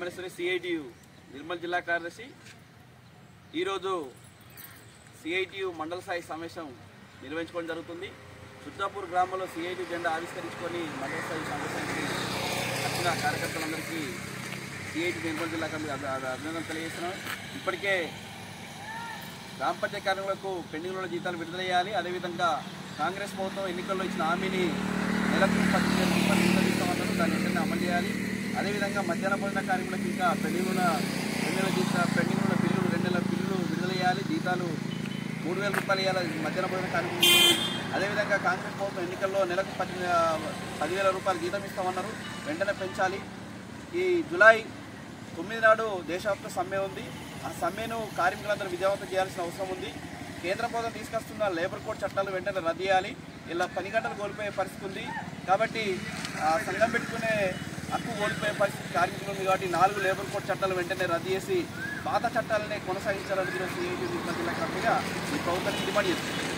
Rameshwari CITU Nirmal జిల్లా కార్యదర్శి. ఈరోజు సిఐటియు మండల స్థాయి సమావేశం నిర్వహించుకోవడం జరుగుతుంది. చుట్టాపూర్ గ్రామంలో సిఐటియు జెండా ఆవిష్కరించుకొని మండల స్థాయి సమావేశానికి వచ్చిన కార్యకర్తలందరికీ సిఐటియు నిర్మల్ జిల్లా అభినందనలు తెలియజేస్తున్నాం. ఇప్పటికే గ్రామ పంచాయతీ కార్మికులకు పెండింగ్ ఉన్న జీతాలు విడుదల చేయాలి. అదేవిధంగా కాంగ్రెస్ ప్రభుత్వం ఎన్నికల్లో ఇచ్చిన హామీని నెలకు 10,000 రూపాయలు విడుదల దాన్ని వెంటనే అమలు చేయాలి. అదేవిధంగా మధ్యాహ్న భోజన కార్మికులకు ఇంకా పెండింగ్ ఉన్న 2 నెలల బిల్లులు 2 నెలల బిల్లులు విడుదల చేయాలి. జీతాలు 3,000 రూపాయలు ఇవ్వాలి మధ్యాహ్న భోజన కార్మికులు. అదేవిధంగా కాంగ్రెస్ ప్రభుత్వం ఎన్నికల్లో నెలకు 10,000 రూపాయలు జీతం ఇస్తామన్నారు, వెంటనే పెంచాలి. ఈ జూలై 9 నాడు దేశవ్యాప్త సమ్మె ఉంది. ఆ సమ్మెను కార్మికులందరూ విజయవంతం చేయాల్సిన అవసరం ఉంది. కేంద్ర ప్రభుత్వం తీసుకొస్తున్న లేబర్ కోడ్ చట్టాలు వెంటనే రద్దు చేయాలి. ఇలా పని గంటలు కోల్పోయే పరిస్థితి ఉంది. కాబట్టి సంఘం పెట్టుకునే హక్కు కోల్పోయే పరిస్థితి కార్మికులు ఉంది. కాబట్టి 4 లేబర్ కోడ్ చట్టాలు వెంటనే రద్దు చేసి పాత చట్టాలనే కొనసాగించాలని సిఐటియు నిర్మల్ జిల్లా కమిటీగా ఈ ప్రభుత్వానికి డిమాండ్ చేస్తుంది.